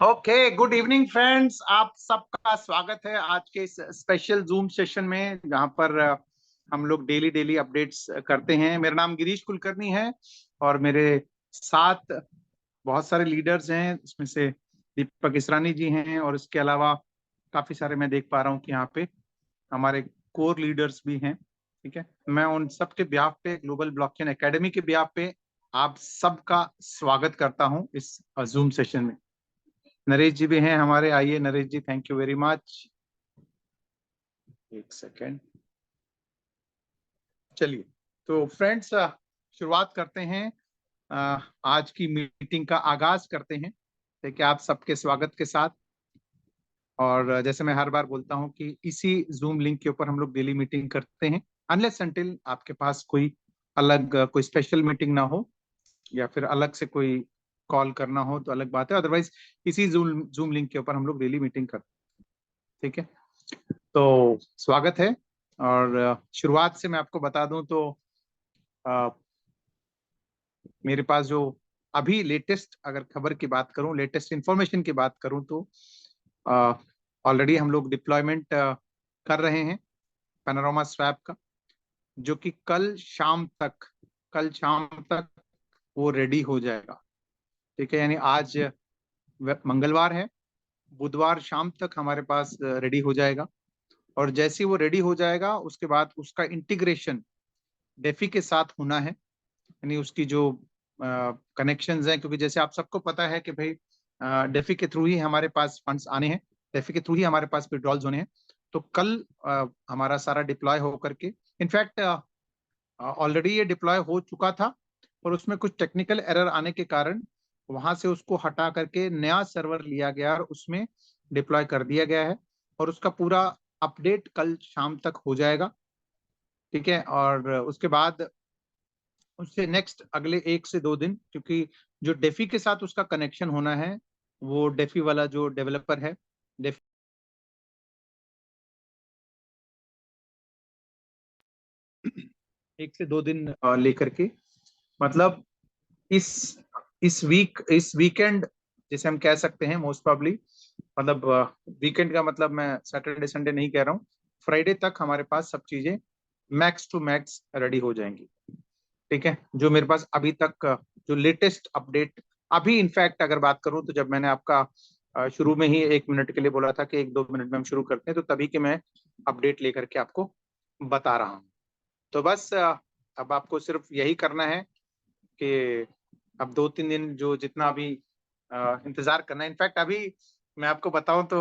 Okay, good evening friends. आप सबका स्वागत है आज के इस स्पेशल जूम सेशन में, जहां पर हम लोग डेली डेली अपडेट्स करते हैं। मेरा नाम गिरीश कुलकर्णी है और मेरे साथ बहुत सारे लीडर्स हैं। इसमें से दीपक इसरानी जी हैं और इसके अलावा काफी सारे मैं देख पा रहा हूँ कि यहाँ पे हमारे कोर लीडर्स भी हैं। ठीक है, मैं उन सब के ब्याह पे, ग्लोबल ब्लॉकचेन एकेडमी के ब्याह पे आप सबका स्वागत करता हूँ इस जूम सेशन में। नरेश जी भी हैं हमारे, आइए Naresh ji, thank you very much. एक सेकेंड, चलिए तो फ्रेंड्स शुरुआत करते हैं। आज की मीटिंग का आगाज करते हैं, ठीक है, आप सबके स्वागत के साथ। और जैसे मैं हर बार बोलता हूं कि इसी जूम लिंक के ऊपर हम लोग डेली मीटिंग करते हैं, अनलेस अनटिल आपके पास कोई अलग कोई स्पेशल मीटिंग ना हो या फिर अलग से कोई कॉल करना हो तो अलग बात है। अदरवाइज इसी जूम जूम लिंक के ऊपर हम लोग डेली मीटिंग करते हैं, ठीक है। तो स्वागत है। और शुरुआत से मैं आपको बता दूं तो अ, मेरे पास जो अभी लेटेस्ट अगर खबर की बात करूं, लेटेस्ट इंफॉर्मेशन की बात करूं तो ऑलरेडी हम लोग डिप्लॉयमेंट कर रहे हैं पैनोरामा स्वैप का, जो कि कल शाम तक वो रेडी हो जाएगा। ठीक है, यानी आज मंगलवार है, बुधवार शाम तक हमारे पास रेडी हो जाएगा। और जैसे ही वो रेडी हो जाएगा उसके बाद उसका इंटीग्रेशन डेफी के साथ होना है, यानी उसकी जो कनेक्शंस हैं, क्योंकि जैसे आप सबको पता है कि भाई डेफी के थ्रू ही हमारे पास फंड्स आने हैं, डेफी के थ्रू ही हमारे पास विड्रॉल्स होने हैं। तो कल हमारा सारा डिप्लॉय हो करके, इनफैक्ट ऑलरेडी ये डिप्लॉय हो चुका था और उसमें कुछ टेक्निकल एरर आने के कारण वहां से उसको हटा करके नया सर्वर लिया गया और उसमें डिप्लॉय कर दिया गया है। और उसका पूरा अपडेट कल शाम तक हो जाएगा, ठीक है। और उसके बाद उससे नेक्स्ट अगले 1 से 2 दिन, क्योंकि जो डेफी के साथ उसका कनेक्शन होना है, वो डेफी वाला जो डेवलपर है, डेफी 1 से 2 दिन लेकर के, मतलब इस इस वीकेंड जिसे हम कह सकते हैं मोस्ट प्रॉब्ली, मतलब वीकेंड का मतलब मैं सैटरडे संडे नहीं कह रहा हूँ, फ्राइडे तक हमारे पास सब चीजें मैक्स टू मैक्स रेडी हो जाएंगी। ठीक है, जो मेरे पास अभी तक जो लेटेस्ट अपडेट, अभी इनफैक्ट अगर बात करूं तो जब मैंने आपका शुरू में ही 1 मिनट के लिए बोला था कि 1-2 मिनट में हम शुरू करते हैं, तो तभी के मैं अपडेट लेकर के आपको बता रहा हूं। तो बस अब आपको सिर्फ यही करना है कि अब 2-3 दिन जो जितना अभी इंतजार करना है। इनफैक्ट अभी मैं आपको बताऊं तो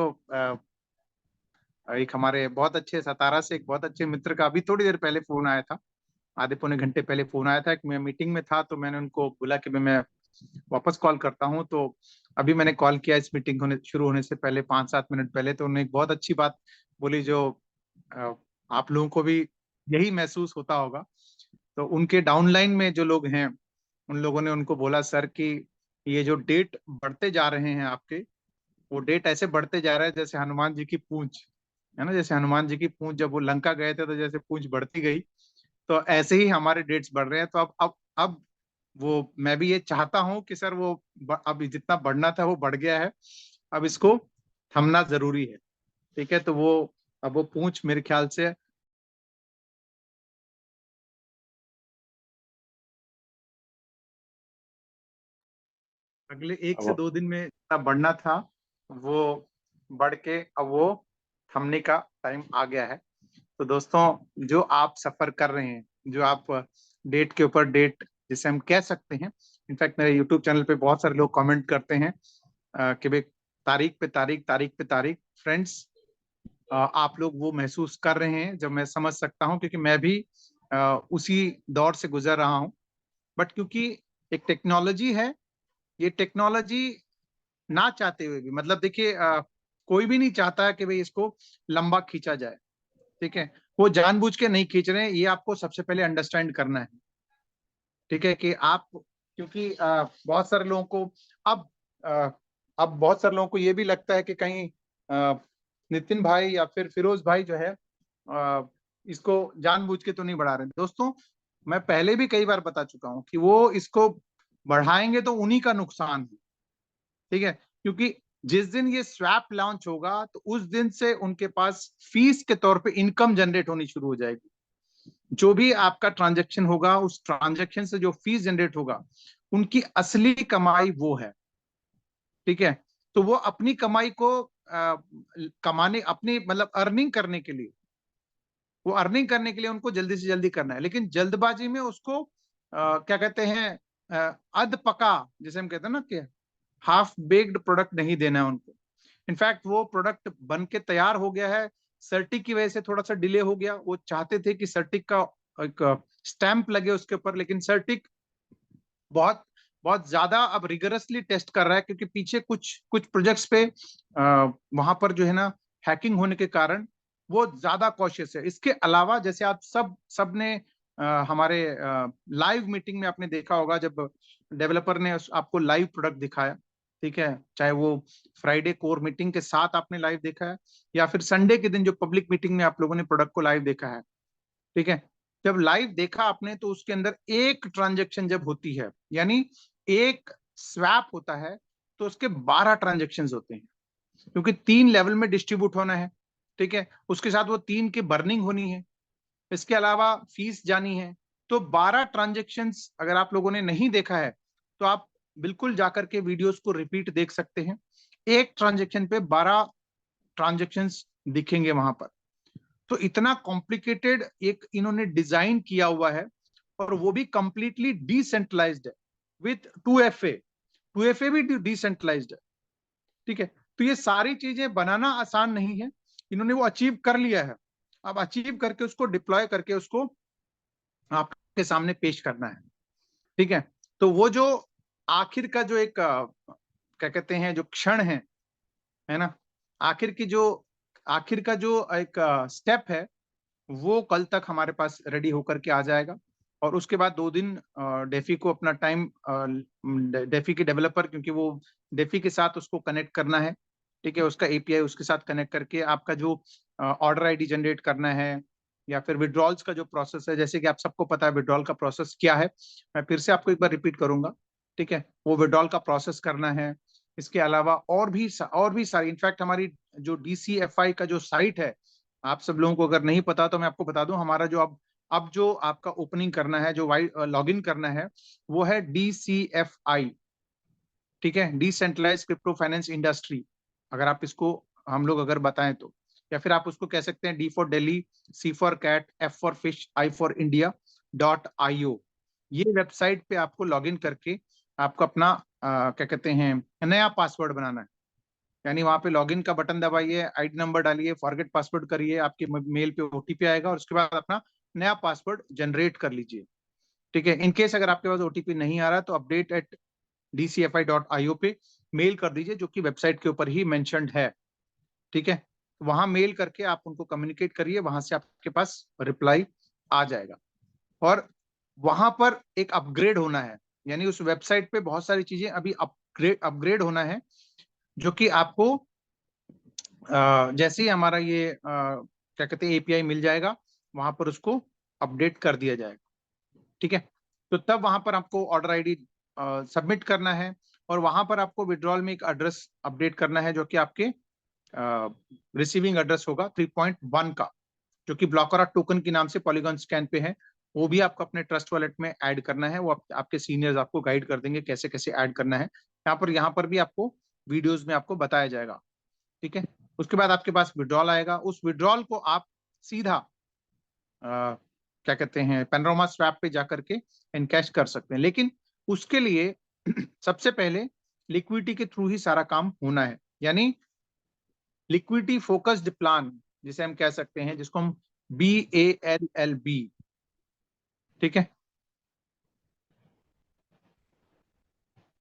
एक हमारे बहुत अच्छे सतारा से एक बहुत अच्छे मित्र का अभी थोड़ी देर पहले फोन आया था, आधे पौने घंटे पहले फोन आया था कि मैं मीटिंग में था, तो मैंने उनको बोला कि मैं वापस कॉल करता हूं। तो अभी मैंने कॉल किया इस मीटिंग होने शुरू होने से पहले 5-7 मिनट पहले, तो उन्होंने एक बहुत अच्छी बात बोली जो अ, आप लोगों को भी यही महसूस होता होगा। तो उनके डाउनलाइन में जो लोग हैं, उन लोगों ने उनको बोला सर कि ये जो डेट बढ़ते जा रहे हैं आपके, वो डेट ऐसे बढ़ते जा रहा है जैसे हनुमान जी की पूंछ, है ना, जैसे हनुमान जी की पूंछ जब वो लंका गए थे तो जैसे पूंछ बढ़ती गई, तो ऐसे ही हमारे डेट्स बढ़ रहे हैं। तो अब वो मैं भी ये चाहता हूं कि सर वो अब जितना बढ़ना था वो बढ़ गया है, अब इसको थमना जरूरी है। ठीक है, तो वो अब वो पूंछ मेरे ख्याल से अगले एक से अब दो दिन में जितना बढ़ना था वो बढ़ के अब वो थमने का टाइम आ गया है। तो दोस्तों, जो आप सफर कर रहे हैं, जो आप डेट के ऊपर डेट जिसे हम कह सकते हैं, इनफैक्ट मेरे यूट्यूब चैनल पे बहुत सारे लोग कमेंट करते हैं कि भाई तारीख पे तारीख, तारीख पे तारीख। फ्रेंड्स, आप लोग वो महसूस कर रहे हैं जब मैं समझ सकता हूँ, क्योंकि मैं भी उसी दौर से गुजर रहा हूँ। बट क्योंकि एक टेक्नोलॉजी है, ये टेक्नोलॉजी ना चाहते हुए भी, मतलब देखिए कोई भी नहीं चाहता है कि भाई इसको लंबा खींचा जाए। ठीक है, वो जानबूझ के नहीं खींच रहे हैं, ये आपको सबसे पहले अंडरस्टैंड करना है। ठीक है, कि आप, क्योंकि बहुत सारे लोगों को अब अ, अब बहुत सारे लोगों को ये भी लगता है कि कहीं नितिन भाई या फिर फिरोज भाई जो है इसको जानबूझ के तो नहीं बढ़ा रहे। दोस्तों, मैं पहले भी कई बार बता चुका हूं कि वो इसको बढ़ाएंगे तो उन्हीं का नुकसान है, ठीक है, क्योंकि जिस दिन ये स्वैप लॉन्च होगा तो उस दिन से उनके पास फीस के तौर पे इनकम जनरेट होनी शुरू हो जाएगी। जो भी आपका ट्रांजैक्शन होगा, उस ट्रांजैक्शन से जो फीस जनरेट होगा, उनकी असली कमाई वो है, ठीक है। तो वो अपनी कमाई को कमाने, अपनी मतलब अर्निंग करने के लिए, वो अर्निंग करने के लिए उनको जल्दी से जल्दी करना है, लेकिन जल्दबाजी में उसको क्या कहते हैं, अध पका, जैसे हम कहते हैं ना कि हाफ बेक्ड प्रोडक्ट नहीं देना है उनको। इनफैक्ट वो प्रोडक्ट बन के तैयार हो गया है, सर्टिक की वजह से थोड़ा सा डिले हो गया। वो चाहते थे कि सर्टिक का एक स्टैंप लगे उसके ऊपर, लेकिन सर्टिक बहुत बहुत ज्यादा अब रिगरसली टेस्ट कर रहा है, क्योंकि पीछे कुछ कुछ प्रोजेक्ट्स पे वहां पर जो है ना हैकिंग होने के कारण वो ज्यादा कॉशियस है। इसके अलावा जैसे आप सब ने हमारे लाइव मीटिंग में आपने देखा होगा, जब डेवलपर ने आपको लाइव प्रोडक्ट दिखाया, ठीक है, चाहे वो फ्राइडे कोर मीटिंग के साथ आपने लाइव देखा है, या फिर संडे के दिन जो पब्लिक मीटिंग में आप लोगों ने प्रोडक्ट को लाइव देखा है, ठीक है। जब लाइव देखा आपने तो उसके अंदर एक ट्रांजेक्शन जब होती है, यानी एक स्वैप होता है, तो उसके 12 ट्रांजेक्शन होते हैं, क्योंकि 3 लेवल में डिस्ट्रीब्यूट होना है, ठीक है। उसके साथ वो 3 की बर्निंग होनी है, इसके अलावा फीस जानी है। तो 12 ट्रांजेक्शन अगर आप लोगों ने नहीं देखा है तो आप बिल्कुल जाकर के वीडियोस को रिपीट देख सकते हैं। एक ट्रांजेक्शन पे 12 ट्रांजेक्शन दिखेंगे वहां पर। तो इतना कॉम्प्लिकेटेड एक इन्होंने डिजाइन किया हुआ है, और वो भी कंप्लीटली डिसेंट्रलाइज्ड है विथ 2FA। 2FA भी डिसेंट्रलाइज्ड है, ठीक है। तो ये सारी चीजें बनाना आसान नहीं है, इन्होंने वो अचीव कर लिया है। अब अचीव करके उसको डिप्लॉय करके उसको आपके सामने पेश करना है, ठीक है। तो वो जो आखिर का जो एक क्या कहते हैं जो क्षण है ना, आखिर की जो आखिर का जो एक स्टेप है, वो कल तक हमारे पास रेडी होकर के आ जाएगा। और उसके बाद 2 दिन डेफी को अपना टाइम, डेफी के डेवलपर, क्योंकि वो डेफी के साथ उसको कनेक्ट करना है, ठीक है, उसका एपीआई उसके साथ कनेक्ट करके आपका जो ऑर्डर आईडी जनरेट करना है, या फिर विड्रॉल्स का जो प्रोसेस है, जैसे कि आप सबको पता है विड्रॉल का प्रोसेस क्या है, मैं फिर से आपको एक बार रिपीट करूंगा, ठीक है। वो विड्रॉल का प्रोसेस करना है। इसके अलावा और भी सारी, इनफैक्ट हमारी जो DCFI का जो साइट है, आप सब लोगों को अगर नहीं पता तो मैं आपको बता दूं, हमारा जो अब जो आपका ओपनिंग करना है, जो लॉगिन करना है, वो है DCFI, ठीक है, डिसेंट्रलाइज क्रिप्टो फाइनेंस इंडस्ट्री, अगर आप इसको हम लोग अगर बताएं तो, या फिर आप उसको कह सकते हैं D for Delhi, C for cat, F for fish, I for India .io। ये वेबसाइट पे आपको लॉगिन करके आपको अपना क्या कहते हैं नया पासवर्ड बनाना है। यानी वहां पे लॉगिन का बटन दबाइए, आईडी नंबर डालिए, फॉरगेट पासवर्ड करिए, आपके मेल पे ओटीपी आएगा, और उसके बाद अपना नया पासवर्ड जनरेट कर लीजिए, ठीक है। इनकेस अगर आपके पास ओटीपी नहीं आ रहा तो update@dcfi.io पे मेल कर दीजिए, जो कि वेबसाइट के ऊपर ही मेंशन्ड है, ठीक है। वहां मेल करके आप उनको कम्युनिकेट करिए, वहां से आपके पास रिप्लाई आ जाएगा। और वहां पर एक अपग्रेड होना है, यानी उस वेबसाइट पे बहुत सारी चीजें अभी अपग्रेड होना है, जो कि आपको जैसे ही हमारा ये क्या कहते हैं एपीआई मिल जाएगा, वहां पर उसको अपडेट कर दिया जाएगा, ठीक है। तो तब वहां पर आपको ऑर्डर आईडी सबमिट करना है, और वहां पर आपको विड्रॉल में एक एड्रेस अपडेट करना है, जो कि आपके रिसीविंग एड्रेस होगा 3.1 का, जो कि ब्लॉकर टोकन के नाम से पॉलीगॉन स्कैन पे है। वो भी आपको अपने ट्रस्ट वॉलेट में ऐड करना है। वो आपके सीनियर्स आपको गाइड कर देंगे कैसे कैसे ऐड करना है। यहाँ पर भी आपको वीडियोस में आपको बताया जाएगा, ठीक है। उसके बाद आपके पास विड्रॉल आएगा, उस विड्रॉल को आप सीधा क्या कहते हैं पैनोरामा स्वैप पे जाकर के एनकैश कर सकते हैं, लेकिन उसके लिए सबसे पहले लिक्विडिटी के थ्रू ही सारा काम होना है, यानी लिक्विडिटी फोकस्ड प्लान जिसे हम कह सकते हैं, जिसको हम BALLB, ठीक है।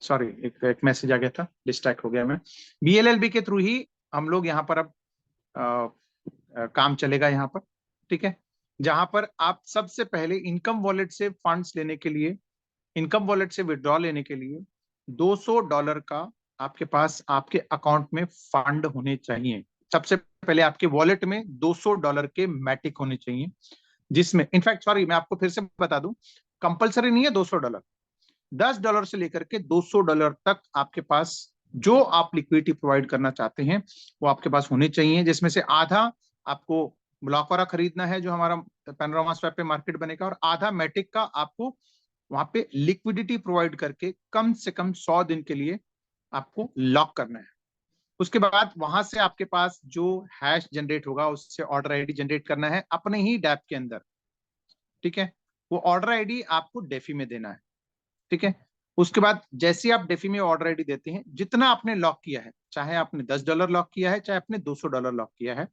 सॉरी, एक मैसेज आ गया था, डिस्ट्रैक्ट हो गया मैं। BALLB के थ्रू ही हम लोग यहाँ पर अब काम चलेगा यहाँ पर, ठीक है। जहां पर आप सबसे पहले इनकम वॉलेट से फंड्स लेने के लिए, इनकम वॉलेट से विड्रॉ लेने के लिए $200 का आपके पास आपके अकाउंट में फंड होने चाहिए। सबसे पहले आपके वॉलेट में $200 के मैटिक होने चाहिए, जिसमें इनफैक्ट सॉरी मैं आपको फिर से बता दूं, कंपलसरी नहीं है $200, $10 से लेकर के $200 तक आपके पास जो आप लिक्विडिटी प्रोवाइड करना चाहते हैं वो आपके पास होने चाहिए, जिसमें से आधा आपको ब्लॉकरा खरीदना है जो हमारा पैनोरामा स्वैप पे मार्केट बनेगा, और आधा मैटिक का आपको वहां पे लिक्विडिटी प्रोवाइड करके कम से कम 100 दिन के लिए आपको लॉक करना है। उसके बाद वहां से आपके पास जो हैश जनरेट होगा उससे ऑर्डर आईडी जनरेट करना है अपने ही डैप के अंदर, ठीक है। वो ऑर्डर आईडी आपको डेफी में देना है, ठीक है। उसके बाद जैसे आप डेफी में ऑर्डर आईडी देते हैं, जितना आपने लॉक किया है, चाहे आपने $10 लॉक किया है, चाहे आपने $200 लॉक किया है,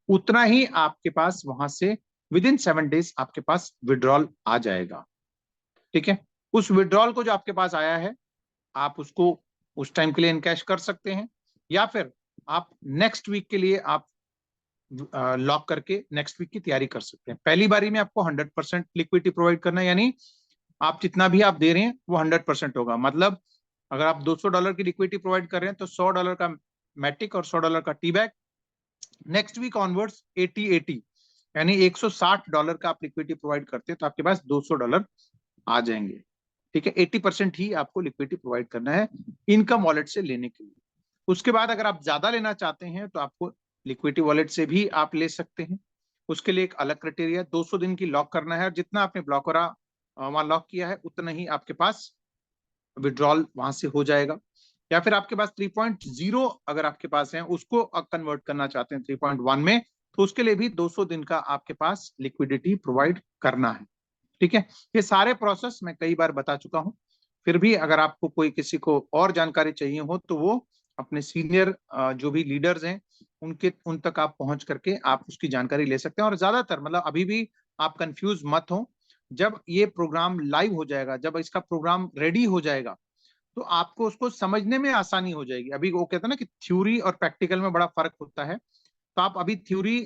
उतना ही आपके पास वहां से विदिन 7 डेज आपके पास विड्रॉल आ जाएगा, ठीक है। उस विड्रॉल को जो आपके पास आया है आप उसको उस टाइम के लिए इनकैश कर सकते हैं, या फिर आप नेक्स्ट वीक के लिए आप लॉक करके नेक्स्ट वीक की तैयारी कर सकते हैं। पहली बारी में आपको 100% लिक्विडिटी प्रोवाइड करना है, यानी आप जितना भी आप दे रहे हैं वो 100% होगा। मतलब अगर आप $200 की लिक्विडिटी प्रोवाइड कर रहे हैं तो $100 का मैटिक और $100 का tea bag. Next week onwards 80-80 यानी $160 का आप लिक्विडिटी प्रोवाइड करते हैं तो आपके पास $200 आ जाएंगे, ठीक है। 80% ही आपको लिक्विडिटी प्रोवाइड करना है इनकम वॉलेट से लेने के लिए। उसके बाद अगर आप ज्यादा लेना चाहते हैं तो आपको लिक्विडिटी वॉलेट से भी आप ले सकते हैं। उसके लिए एक अलग क्राइटेरिया, 200 दिन की लॉक करना है, और जितना आपने ब्लॉकरा वहां लॉक किया है उतना ही आपके पास विड्रॉल वहां से हो जाएगा। या फिर आपके पास 3.0 अगर आपके पास है, उसको कन्वर्ट करना चाहते हैं 3.1 में, तो उसके लिए भी 200 दिन का आपके पास लिक्विडिटी प्रोवाइड करना है, ठीक है। ये सारे प्रोसेस मैं कई बार बता चुका हूं, फिर भी अगर आपको कोई किसी को और जानकारी चाहिए हो तो वो अपने सीनियर जो भी लीडर्स हैं उन तक आप पहुंच करके आप उसकी जानकारी ले सकते हैं। और ज्यादातर मतलब अभी भी आप कंफ्यूज मत हो, जब ये प्रोग्राम लाइव हो जाएगा, जब इसका प्रोग्राम रेडी हो जाएगा तो आपको उसको समझने में आसानी हो जाएगी। अभी वो कहते हैं ना कि थ्योरी और प्रैक्टिकल में बड़ा फर्क होता है, तो आप अभी थ्योरी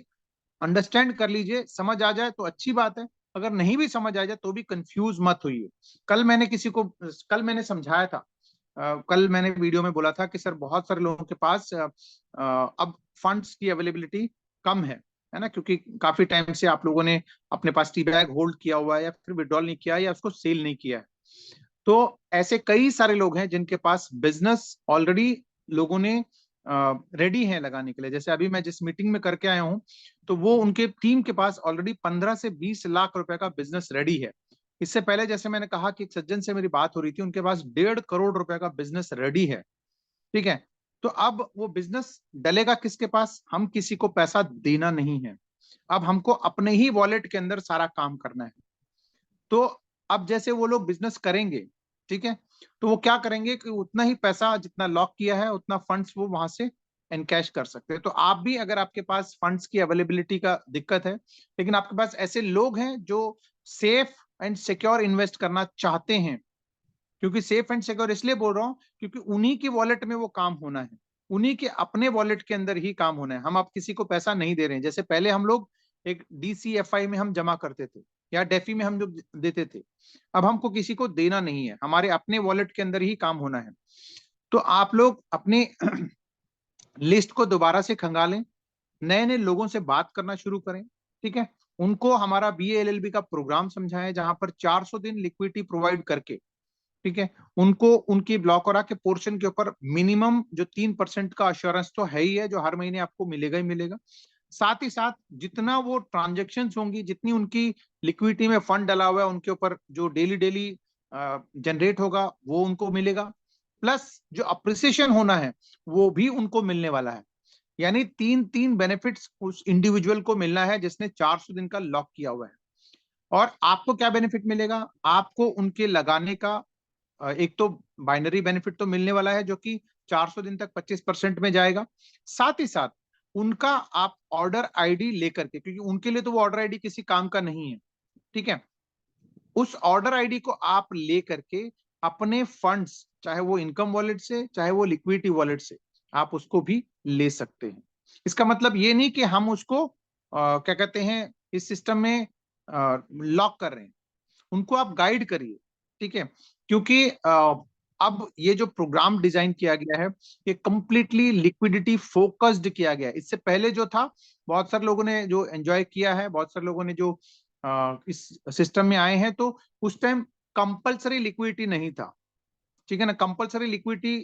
अंडरस्टैंड कर लीजिए, समझ आ जाए तो अच्छी बात है, अगर नहीं भी समझ आ जाए तो भी कंफ्यूज मत होइए। कल मैंने समझाया था, कल मैंने वीडियो में बोला था कि सर बहुत सारे लोगों के पास अब फंड्स की अवेलेबिलिटी कम है ना, क्योंकि काफी टाइम से आप लोगों ने अपने पास टी बैग होल्ड किया हुआ है, या फिर विड्रॉल नहीं किया या उसको सेल नहीं किया है। तो ऐसे कई सारे लोग हैं जिनके पास बिजनेस ऑलरेडी लोगों ने रेडी है लगाने के लिए। जैसे अभी मैं जिस मीटिंग में करके आया हूं तो वो उनके टीम के पास ऑलरेडी 15 से 20 लाख रुपए का बिजनेस रेडी है। इससे पहले जैसे मैंने कहा कि एक सज्जन से मेरी बात हो रही थी, उनके पास 1.5 करोड़ रुपए का बिजनेस रेडी है, ठीक है। तो अब वो बिजनेस डलेगा किसके पास? हम किसी को पैसा देना नहीं है, अब हमको अपने ही वॉलेट के अंदर सारा काम करना है। तो अब जैसे वो लोग बिजनेस करेंगे, ठीक है, तो वो क्या करेंगे कि उतना ही पैसा जितना लॉक किया है उतना फंड्स वो वहां से एनकैश कर सकते हैं। तो आप भी अगर आपके पास फंड्स की अवेलेबिलिटी का दिक्कत है, लेकिन आपके पास ऐसे लोग हैं जो सेफ एंड सिक्योर इन्वेस्ट करना चाहते हैं, क्योंकि सेफ एंड सिक्योर इसलिए बोल रहा हूं क्योंकि उन्हीं की वॉलेट में वो काम होना है, उन्हीं के अपने वॉलेट के अंदर ही काम होना है। हम आप किसी को पैसा नहीं दे रहे हैं। जैसे पहले हम लोग एक DCFI में हम जमा करते थे या डेफी में हम जो देते थे, अब हमको किसी को देना नहीं है, हमारे अपने वॉलेट के अंदर ही काम होना है। तो आप लोग अपने लिस्ट को दोबारा से खंगालें, नए नए लोगों से बात करना शुरू करें, ठीक है। उनको हमारा BA-LLB का प्रोग्राम समझाएं जहां पर 400 दिन लिक्विडिटी प्रोवाइड करके, ठीक है, उनको उनकी ब्लॉकरा के पोर्शन के ऊपर मिनिमम जो 3% का अश्योरेंस तो है ही है, जो हर महीने आपको मिलेगा ही मिलेगा। साथ ही साथ जितना वो ट्रांजेक्शन होंगी, जितनी उनकी लिक्विडिटी में फंड डाला हुआ है उनके ऊपर जो डेली डेली जनरेट होगा वो उनको मिलेगा, प्लस जो अप्रिसिएशन होना है वो भी उनको मिलने वाला है। यानी तीन तीन बेनिफिट्स उस इंडिविजुअल को मिलना है जिसने 400 दिन का लॉक किया हुआ है। और आपको क्या बेनिफिट मिलेगा? आपको उनके लगाने का एक तो बाइनरी बेनिफिट तो मिलने वाला है जो कि 400 दिन तक 25% में जाएगा। साथ ही साथ उनका आप ऑर्डर आईडी लेकर के, क्योंकि उनके लिए तो वो ऑर्डर आईडी किसी काम का नहीं है, ठीक है, उस ऑर्डर आईडी को आप लेकर के अपने फंड्स, चाहे वो इनकम वॉलेट से चाहे वो लिक्विडिटी वॉलेट से, आप उसको भी ले सकते हैं। इसका मतलब ये नहीं कि हम उसको क्या कहते हैं इस सिस्टम में लॉक कर रहे हैं, उनको आप गाइड करिए, ठीक है। क्योंकि अब ये जो प्रोग्राम डिजाइन किया गया है ये कंप्लीटली लिक्विडिटी फोकस्ड किया गया है। इससे पहले जो था, बहुत सारे लोगों ने जो एंजॉय किया है, बहुत सारे लोगों ने जो इस सिस्टम में आए हैं, तो उस टाइम कंपलसरी लिक्विडिटी नहीं था। ठीक है ना, कंपलसरी लिक्विडिटी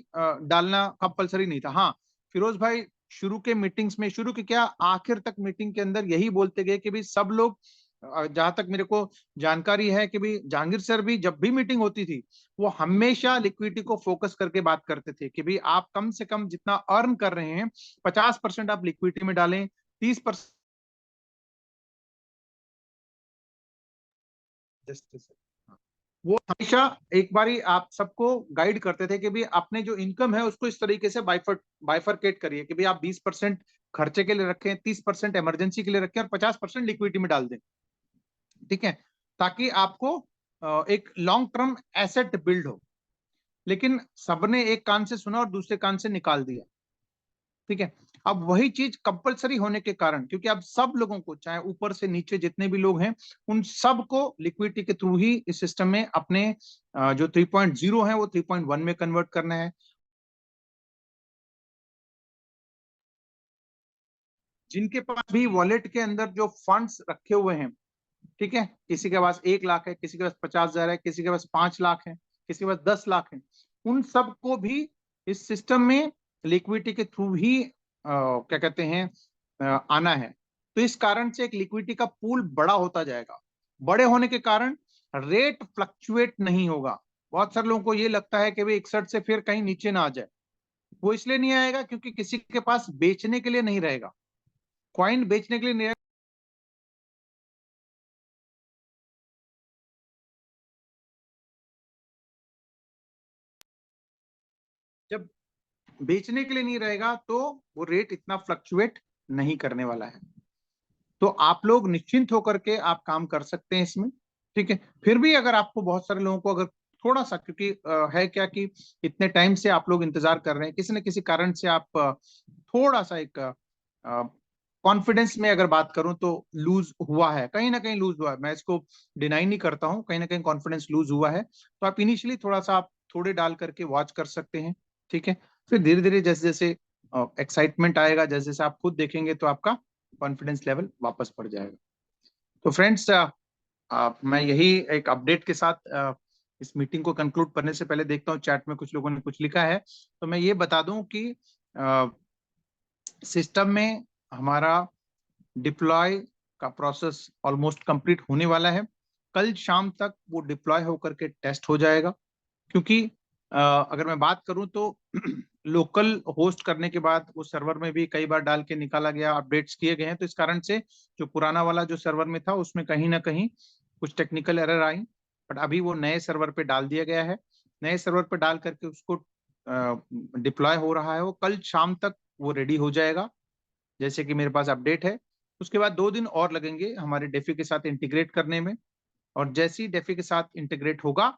डालना कंपलसरी नहीं था। हाँ, फिरोज भाई शुरू के मीटिंग्स में, शुरू के क्या आखिर तक मीटिंग के अंदर यही बोलते गए कि भाई सब लोग, जहां तक मेरे को जानकारी है कि भाई जहांगीर सर भी जब भी मीटिंग होती थी वो हमेशा लिक्विडिटी को फोकस करके बात करते थे कि भाई आप कम से कम जितना अर्न कर रहे हैं 50% आप लिक्विडिटी में डालें, 30% वो हमेशा एक बारी आप सबको गाइड करते थे कि भाई अपने जो इनकम है उसको इस तरीके से बाइफरकेट करिए कि भाई आप 20% खर्चे के लिए रखें, 30% इमरजेंसी के लिए रखें और 50% लिक्विडिटी में डाल दें, ठीक है, ताकि आपको एक लॉन्ग टर्म एसेट बिल्ड हो। लेकिन सबने एक कान से सुना और दूसरे कान से निकाल दिया, ठीक है। अब वही चीज कंपलसरी होने के कारण, क्योंकि अब सब लोगों को, चाहे ऊपर से नीचे जितने भी लोग हैं, उन सबको लिक्विडिटी के थ्रू ही इस सिस्टम में अपने जो 3.0 है वो 3.1 में कन्वर्ट करना है। जिनके पास भी वॉलेट के अंदर जो फंड्स रखे हुए हैं, ठीक है, किसी के पास 1 लाख है, किसी के पास 50,000 है, किसी के पास 5 लाख है, किसी के पास 10 लाख है, उन सबको भी इस सिस्टम में लिक्विडिटी के थ्रू ही क्या कहते हैं आना है। तो इस कारण से एक लिक्विडिटी का पूल बड़ा होता जाएगा। बड़े होने के कारण रेट फ्लक्चुएट नहीं होगा। बहुत सारे लोगों को ये लगता है कि भाई 61 से फिर कहीं नीचे ना आ जाए। वो इसलिए नहीं आएगा क्योंकि किसी के पास बेचने के लिए नहीं रहेगा, कॉइन बेचने के लिए नहीं रहेगा। जब बेचने के लिए नहीं रहेगा तो वो रेट इतना फ्लक्चुएट नहीं करने वाला है। तो आप लोग निश्चिंत होकर के आप काम कर सकते हैं इसमें, ठीक है। फिर भी अगर आपको, बहुत सारे लोगों को अगर थोड़ा सा, क्योंकि है क्या कि इतने टाइम से आप लोग इंतजार कर रहे हैं, किसी न किसी कारण से आप थोड़ा सा एक कॉन्फिडेंस में अगर बात करूं तो लूज हुआ है, कहीं ना कहीं लूज हुआ है, मैं इसको डिनाई नहीं करता हूं, कहीं ना कहीं कॉन्फिडेंस लूज हुआ है। तो आप इनिशियली थोड़ा सा आप थोड़े डाल करके वॉच कर सकते हैं, ठीक है। फिर धीरे धीरे जैसे जैसे एक्साइटमेंट आएगा, जैसे जैसे आप खुद देखेंगे तो आपका कॉन्फिडेंस लेवल वापस बढ़ जाएगा। तो फ्रेंड्स, मैं यही एक अपडेट के साथ इस मीटिंग को कंक्लूड करने से पहले देखता हूँ चैट में कुछ लोगों ने कुछ लिखा है। तो मैं ये बता दूं कि सिस्टम में हमारा डिप्लॉय का प्रोसेस ऑलमोस्ट कंप्लीट होने वाला है। कल शाम तक वो डिप्लॉय होकर के टेस्ट हो जाएगा। क्योंकि अगर मैं बात करूं तो लोकल होस्ट करने के बाद वो सर्वर में भी कई बार डाल के निकाला गया, अपडेट्स किए गए हैं, तो इस कारण से जो पुराना वाला जो सर्वर में था उसमें कहीं ना कहीं कुछ टेक्निकल एरर आई। बट अभी वो नए सर्वर पे डाल दिया गया है, नए सर्वर पे डाल करके उसको डिप्लॉय हो रहा है। वो कल शाम तक वो रेडी हो जाएगा, जैसे कि मेरे पास अपडेट है। उसके बाद 2 दिन और लगेंगे हमारे डेफी के साथ इंटीग्रेट करने में। और जैसे ही डेफी के साथ इंटीग्रेट होगा,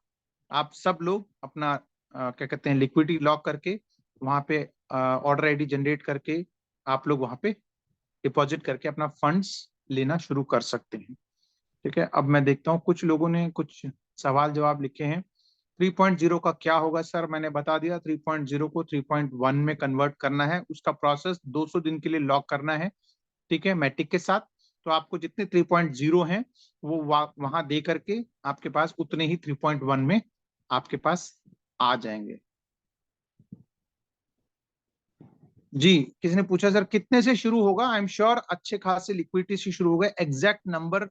आप सब लोग अपना क्या कहते हैं लिक्विडिटी लॉक करके वहां पे ऑर्डर आईडी जनरेट करके आप लोग वहां पे डिपॉजिट करके अपना फंड्स लेना शुरू कर सकते हैं, ठीक है। अब मैं देखता हूँ कुछ लोगों ने कुछ सवाल जवाब लिखे हैं। 3.0 का क्या होगा सर, मैंने बता दिया। 3.0 को 3.1 में कन्वर्ट करना है, उसका प्रोसेस 200 दिन के लिए लॉक करना है, ठीक है, मैटिक के साथ। तो आपको जितने 3.0 हैं वो वहां दे करके आपके पास उतने ही 3.1 में आपके पास आ जाएंगे। जी, किसी ने पूछा सर कितने से शुरू होगा। आई एम श्योर अच्छे खासे लिक्विडिटी से शुरू होगा। एग्जैक्ट नंबर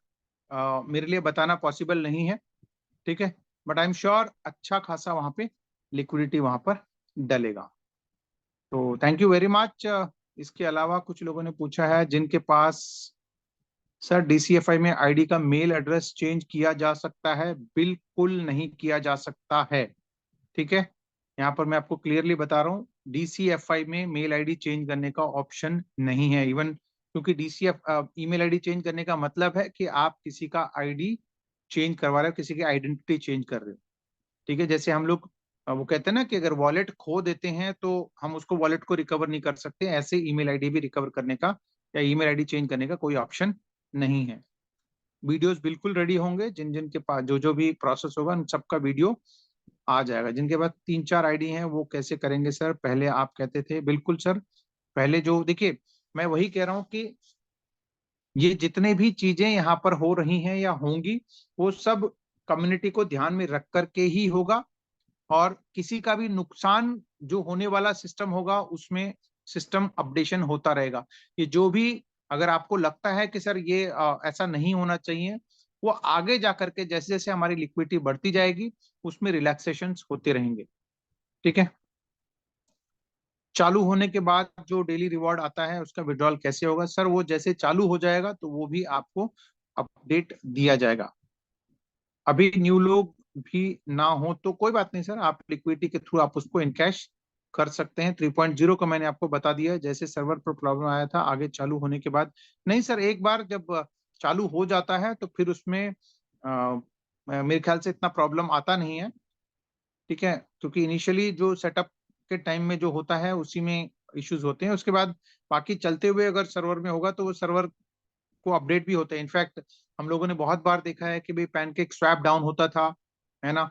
मेरे लिए बताना पॉसिबल नहीं है, ठीक है, बट आई एम श्योर अच्छा खासा वहां पे लिक्विडिटी वहां पर डलेगा। तो थैंक यू वेरी मच। इसके अलावा कुछ लोगों ने पूछा है जिनके पास, सर डीसीएफआई में आईडी का मेल एड्रेस चेंज किया जा सकता है? बिल्कुल नहीं किया जा सकता है, ठीक है। यहाँ पर मैं आपको क्लियरली बता रहा हूँ, डीसीएफआई में मेल आईडी चेंज करने का ऑप्शन नहीं है इवन, क्योंकि डीसीएफ ईमेल आईडी चेंज करने का मतलब है कि आप किसी का आईडी चेंज करवा रहे हो, किसी की आइडेंटिटी चेंज कर रहे हो, ठीक है। जैसे हम लोग वो कहते हैं ना कि अगर वॉलेट खो देते हैं तो हम उसको वॉलेट को रिकवर नहीं कर सकते, ऐसे ईमेल आईडी भी रिकवर करने का या ईमेल आईडी चेंज करने का कोई ऑप्शन नहीं है। वीडियोस बिल्कुल रेडी होंगे, जिन जिन के पास जो जो भी प्रोसेस होगा उन सबका वीडियो आ जाएगा। जिनके पास 3-4 आईडी हैं वो कैसे करेंगे सर, पहले आप कहते थे। बिल्कुल सर, पहले जो देखिए, मैं वही कह रहा हूँ कि ये जितने भी चीजें यहाँ पर हो रही हैं या होंगी, वो सब कम्युनिटी को ध्यान में रख करके ही होगा। और किसी का भी नुकसान जो होने वाला सिस्टम होगा उसमें सिस्टम अपडेशन होता रहेगा। ये जो भी अगर आपको लगता है कि सर ये ऐसा नहीं होना चाहिए, वो आगे जा करके जैसे जैसे हमारी लिक्विडिटी बढ़ती जाएगी उसमें रिलैक्सेशन होते रहेंगे। ठीक है। चालू होने के बाद जो डेली रिवॉर्ड आता है उसका विड्रॉल कैसे होगा सर, वो जैसे चालू हो जाएगा तो वो भी आपको अपडेट दिया जाएगा। अभी न्यू लोग भी ना हो तो कोई बात नहीं सर, आप लिक्विडिटी के थ्रू आप उसको इनकैश कर सकते हैं। 3.0 का मैंने आपको बता दिया, जैसे सर्वर पर प्रॉब्लम आया था आगे चालू होने के बाद नहीं सर, एक बार जब चालू हो जाता है तो फिर उसमें मेरे ख्याल से इतना प्रॉब्लम आता नहीं है। ठीक है, क्योंकि इनिशियली जो सेटअप के टाइम में जो होता है उसी में इश्यूज होते हैं, उसके बाद बाकी चलते हुए अगर सर्वर में होगा तो वो सर्वर को अपडेट भी होते हैं। इनफैक्ट हम लोगों ने बहुत बार देखा है कि भाई पैनकेक स्वैप डाउन होता था, है ना,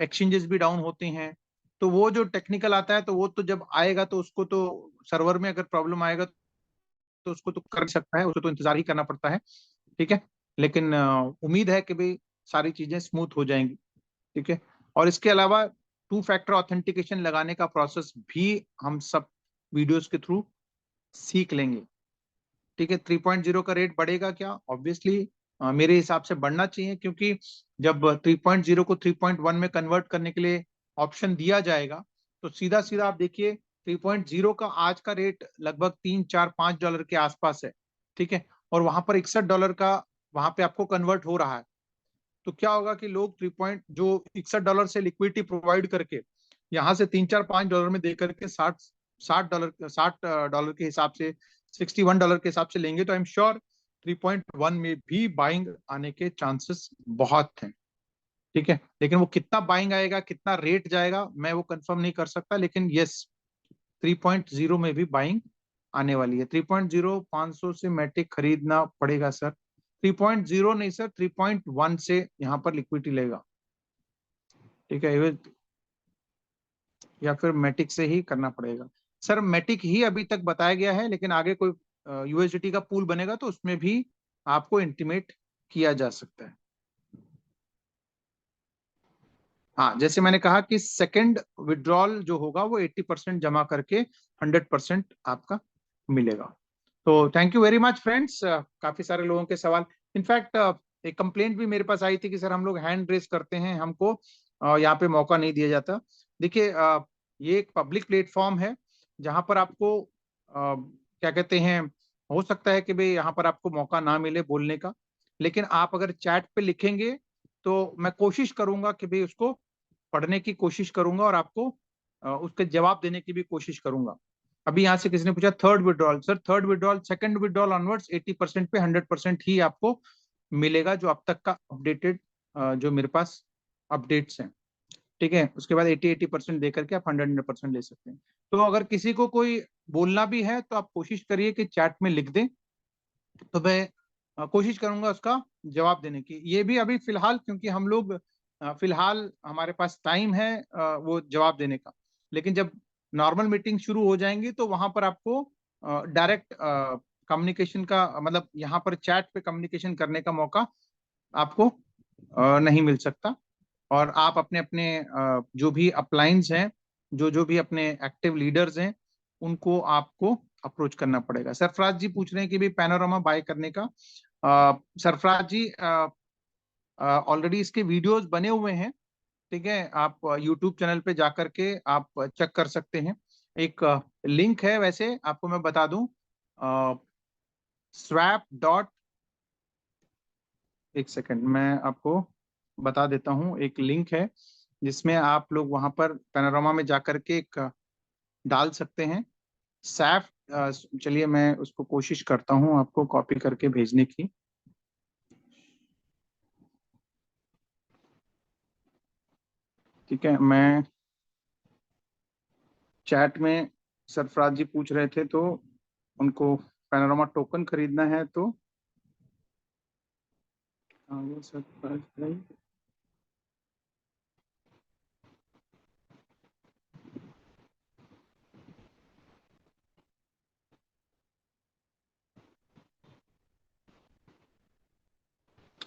एक्सचेंजेस भी डाउन होते हैं। तो वो जो टेक्निकल आता है तो वो तो जब आएगा तो उसको तो सर्वर में अगर प्रॉब्लम आएगा तो उसको तो कर सकता है, उसको तो इंतजार ही करना पड़ता है। ठीक है, लेकिन उम्मीद है कि भाई सारी चीजें स्मूथ हो जाएंगी। ठीक है, और इसके अलावा 2 फैक्टर ऑथेंटिकेशन लगाने का प्रोसेस भी हम सब वीडियोस के थ्रू सीख लेंगे। ठीक है, 3.0 का रेट बढ़ेगा क्या? ऑब्वियसली मेरे हिसाब से बढ़ना चाहिए, क्योंकि जब 3.0 को 3.1 में कन्वर्ट करने के लिए ऑप्शन दिया जाएगा तो सीधा सीधा आप देखिए 3.0 का आज का रेट लगभग 3 4 5 डॉलर के आसपास है। ठीक है, और वहां पर $61 का वहां पे आपको कन्वर्ट हो रहा है। तो क्या होगा कि लोग 3 पॉइंट जो $61 से लिक्विडिटी प्रोवाइड करके यहाँ से 3 4 5 डॉलर में दे करके 60 डॉलर के हिसाब से, $61 के हिसाब से लेंगे तो आई एम श्योर 3.1 में भी बाइंग आने के चांसेस बहुत हैं। ठीक है, लेकिन वो कितना बाइंग आएगा, कितना रेट जाएगा, मैं वो कंफर्म नहीं कर सकता, लेकिन यस 3.0 में भी बाइंग आने वाली है। 3.0 500 से मैटिक खरीदना पड़ेगा सर? 3.0 नहीं सर, 3.1 से यहाँ पर लिक्विडिटी लेगा। ठीक है, या फिर मैटिक से ही करना पड़ेगा सर? मैटिक ही अभी तक बताया गया है, लेकिन आगे कोई यूएसडीटी का पूल बनेगा तो उसमें भी आपको इंटीमेट किया जा सकता है। हाँ, जैसे मैंने कहा कि सेकंड विड्रॉल जो होगा वो 80% जमा करके 100% आपका मिलेगा। तो thank you very much friends, काफी सारे लोगों के सवाल। इनफैक्ट एक कंप्लेंट भी मेरे पास आई थी कि सर हम लोग हैंड रेस करते हैं, हमको यहाँ पे मौका नहीं दिया जाता। देखिए ये एक पब्लिक प्लेटफॉर्म है जहाँ पर आपको क्या कहते हैं, हो सकता है कि भाई यहाँ पर आपको मौका ना मिले बोलने का, लेकिन आप अगर चैट पे लिखेंगे तो मैं कोशिश करूंगा कि भाई उसको पढ़ने की कोशिश करूंगा और आपको उसके जवाब देने की भी कोशिश करूंगा। अभी यहाँ से किसी ने पूछा third withdrawal, sir third withdrawal second withdrawal onwards 80% पे 100% ही आपको मिलेगा, जो अब तक का अपडेटेड जो मेरे पास अपडेट्स हैं। ठीक है, उसके बाद 80% दे करके आप 100% ले सकते हैं। तो अगर किसी को कोई बोलना भी है तो आप कोशिश करिए कि चैट में लिख दें, तो मैं कोशिश करूंगा उसका जवाब देने की। ये भी अभी फिलहाल, क्योंकि हम लोग फिलहाल हमारे पास टाइम है वो जवाब देने का, लेकिन जब नॉर्मल मीटिंग शुरू हो जाएंगी तो वहां पर आपको डायरेक्ट कम्युनिकेशन का मतलब यहाँ पर चैट पे कम्युनिकेशन करने का मौका आपको नहीं मिल सकता। और आप अपने अपने जो भी अपलाइंस हैं, जो जो भी अपने एक्टिव लीडर्स हैं, उनको आपको अप्रोच करना पड़ेगा। सरफराज जी पूछ रहे हैं कि भी पैनोरामा बाय करने का। सरफराज जी ऑलरेडी इसके वीडियोस बने हुए हैं। ठीक है, आप यूट्यूब चैनल पे जाकर के आप चेक कर सकते हैं। एक लिंक है, वैसे आपको मैं बता दूं, स्वैप डॉट, एक सेकंड मैं आपको बता देता हूँ, एक लिंक है जिसमें आप लोग वहां पर पैनोरामा में जाकर के एक डाल सकते हैं सैफ। चलिए मैं उसको कोशिश करता हूँ आपको कॉपी करके भेजने की। ठीक है, मैं चैट में सरफराज जी पूछ रहे थे तो उनको पैनोरामा टोकन खरीदना है तो वो सरफराज भाई,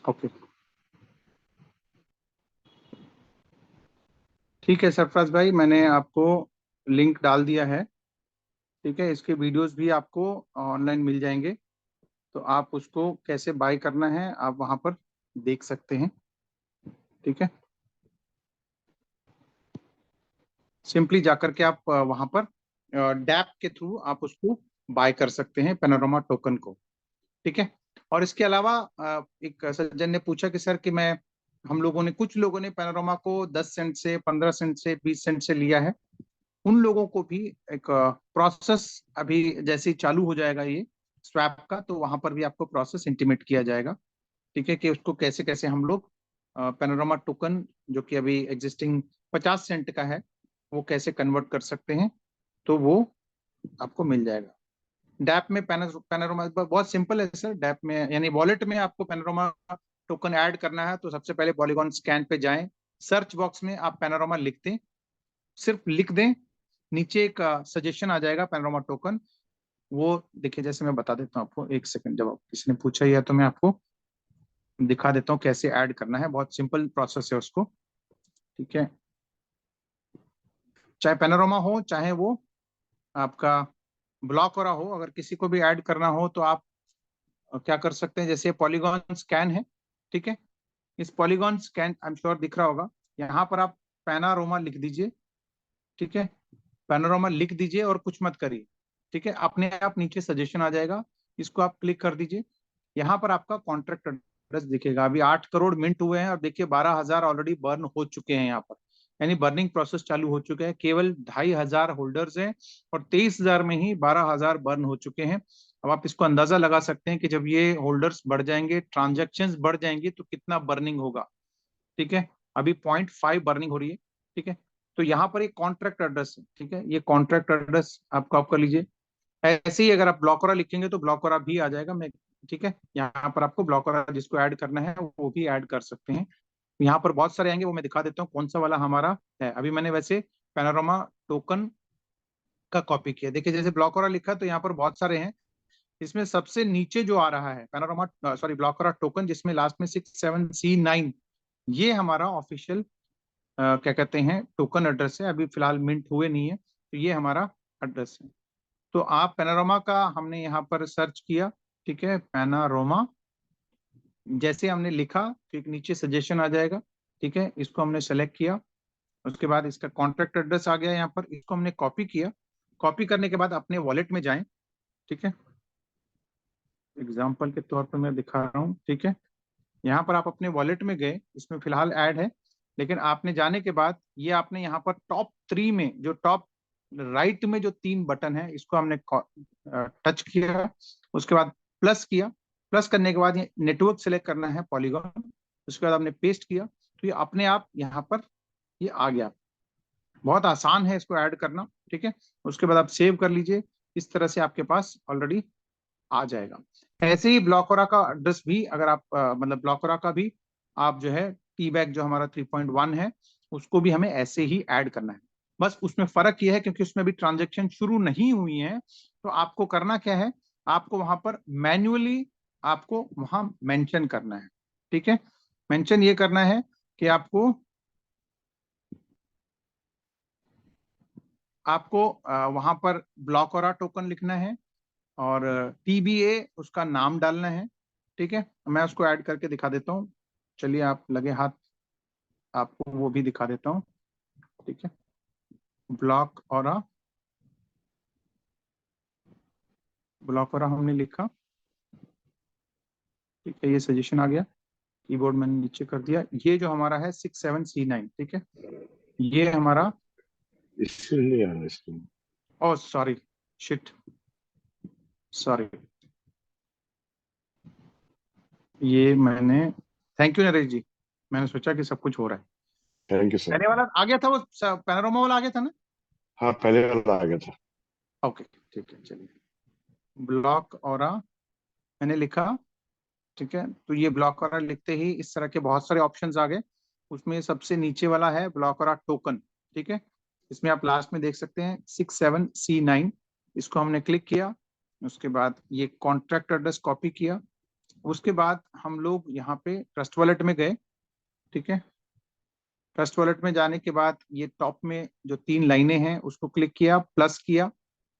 ओके ठीक है सरफराज भाई, मैंने आपको लिंक डाल दिया है। ठीक है, इसके वीडियोस भी आपको ऑनलाइन मिल जाएंगे, तो आप उसको कैसे बाय करना है आप वहां पर देख सकते हैं। ठीक है, सिंपली जाकर के आप वहां पर डैप के थ्रू आप उसको बाय कर सकते हैं पैनोरामा टोकन को। ठीक है, और इसके अलावा एक सज्जन ने पूछा कि सर कि मैं हम लोगों ने कुछ लोगों ने पैनोरामा को 10 सेंट से 15 सेंट से 20 सेंट से लिया है। उन लोगों को भी एक प्रोसेस अभी जैसे ही चालू हो जाएगा ये स्वैप का, तो वहां पर भी आपको प्रोसेस इंटीमेट किया जाएगा। ठीक है, कि उसको कैसे कैसे हम लोग पैनोरामा टोकन जो कि अभी एग्जिस्टिंग 50 सेंट का है वो कैसे कन्वर्ट कर सकते हैं, तो वो आपको मिल जाएगा। डैप में पैनोरामा बहुत सिंपल है सर। डैप में यानी वॉलेट में आपको पैनोरामा टोकन ऐड करना है तो सबसे पहले पॉलीगॉन स्कैन पे जाएं, सर्च बॉक्स में आप पैनोरामा लिख दें, सिर्फ लिख दें, नीचे एक सजेशन आ जाएगा पैनोरामा टोकन। वो देखिए, जैसे मैं बता देता हूँ आपको, एक सेकंड, जब आप किसी ने पूछा ही है तो मैं आपको दिखा देता हूँ कैसे ऐड करना है। बहुत सिंपल प्रोसेस है उसको। ठीक है, चाहे पैनोरामा हो चाहे वो आपका ब्लॉक हो, अगर किसी को भी ऐड करना हो तो आप क्या कर सकते हैं, जैसे पॉलीगॉन स्कैन है। ठीक है, इस polygon scan I am sure दिख रहा होगा, यहाँ पर आप पैनारोमा लिख दीजिए। ठीक है, पैनोरामा लिख दीजिए और कुछ मत करिए। ठीक है, अपने आप नीचे सजेशन आ जाएगा, इसको आप क्लिक कर दीजिए। यहाँ पर आपका कॉन्ट्रैक्ट एड्रेस दिखेगा। अभी 8 करोड़ मिंट हुए हैं और देखिए 12,000 ऑलरेडी बर्न हो चुके हैं यहाँ पर, यानी बर्निंग प्रोसेस चालू हो चुका है। केवल 2,500 होल्डर्स हैं और 23,000 में ही 12,000 बर्न हो चुके हैं। अब आप इसको अंदाजा लगा सकते हैं कि जब ये होल्डर्स बढ़ जाएंगे, ट्रांजेक्शन बढ़ जाएंगी, तो कितना बर्निंग होगा। ठीक है, अभी 0.5 बर्निंग हो रही है। ठीक है, तो यहाँ पर एक कॉन्ट्रैक्ट एड्रेस है। ठीक है, ये कॉन्ट्रैक्ट एड्रेस आप कॉपी कर लीजिए। ऐसे ही अगर आप ब्लॉकरा लिखेंगे तो ब्लॉकरा भी आ जाएगा। मैं ठीक है, यहाँ पर आपको ब्लॉकरा जिसको ऐड करना है वो भी ऐड कर सकते हैं। यहाँ पर बहुत सारे आएंगे, वो मैं दिखा देता हूँ कौन सा वाला हमारा है। अभी मैंने वैसे पैनोरामा टोकन का कॉपी किया। देखिए, जैसे ब्लॉकरा लिखा तो यहाँ पर बहुत सारे हैं। इसमें सबसे नीचे जो आ रहा है पैनोरामा सॉरी ब्लॉकरा टोकन, जिसमें लास्ट में 67C9, ये हमारा ऑफिशियल क्या कहते हैं टोकन एड्रेस है। अभी फिलहाल मिंट हुए नहीं है, तो ये हमारा एड्रेस है। तो आप पैनोरामा का हमने यहाँ पर सर्च किया। ठीक है, पैनारोमा जैसे हमने लिखा तो एक नीचे सजेशन आ जाएगा। ठीक है, इसको हमने सेलेक्ट किया, उसके बाद इसका कॉन्ट्रैक्ट एड्रेस आ गया यहाँ पर, इसको हमने कॉपी किया। कॉपी करने के बाद अपने वॉलेट में जाएं। ठीक है, एग्जाम्पल के तौर पर मैं दिखा रहा हूँ। ठीक है, यहाँ पर आप अपने वॉलेट में गए, इसमें फिलहाल ऐड है, लेकिन आपने जाने के बाद ये आपने यहाँ पर टॉप 3 में जो टॉप राइट में जो 3 बटन है, इसको हमने टच किया, उसके बाद प्लस किया। प्लस करने के बाद ये नेटवर्क सेलेक्ट करना है पॉलीगॉन, उसके बाद आपने पेस्ट किया, तो ये अपने आप यहाँ पर ये आ गया। बहुत आसान है इसको ऐड करना। ठीक है, उसके बाद आप सेव कर लीजिए। इस तरह से आपके पास ऑलरेडी आ जाएगा। ऐसे ही ब्लॉकरा का एड्रेस भी अगर आप मतलब ब्लॉकरा का भी आप जो है टी बैग जो हमारा 3.1 है उसको भी हमें ऐसे ही ऐड करना है। बस उसमें फर्क यह है क्योंकि उसमें भी ट्रांजेक्शन शुरू नहीं हुई है, तो आपको करना क्या है, आपको वहां पर मैन्युअली आपको वहां मेंशन करना है। ठीक है, मेंशन ये करना है कि आपको आपको वहां पर ब्लॉकरा टोकन लिखना है और टीबीए उसका नाम डालना है। ठीक है, मैं उसको ऐड करके दिखा देता हूँ। चलिए आप लगे हाथ, आपको वो भी दिखा देता हूँ। ठीक है, ब्लॉक और हमने लिखा। ठीक है, ये सजेशन आ गया, कीबोर्ड मैंने नीचे कर दिया। ये जो हमारा है 67C9। ठीक है, ये हमारा इसलिए आ रहा है इसमें। ओ सॉरी, शिट, सॉरी, ये मैंने, थैंक यू नरेश जी, मैंने सोचा कि सब कुछ हो रहा है। Thank you sir. पहले वाला आ गया था, वो पैनोरामा वाला आ गया था ना। हाँ, पहले वाला आ गया था। ओके, ठीक है, चलिए ब्लॉक और मैंने लिखा। ठीक है, तो ये ब्लॉक वाला लिखते ही इस तरह के बहुत सारे ऑप्शंस आ गए। उसमें सबसे नीचे वाला है ब्लॉक वाला टोकन। ठीक है, इसमें आप लास्ट में देख सकते हैं 67C9, इसको हमने क्लिक किया। उसके बाद ये कॉन्ट्रैक्ट एड्रेस कॉपी किया। उसके बाद हम लोग यहाँ पे ट्रस्ट वॉलेट में गए। ठीक है, ट्रस्ट वॉलेट में जाने के बाद ये टॉप में जो 3 लाइनें हैं उसको क्लिक किया, प्लस किया,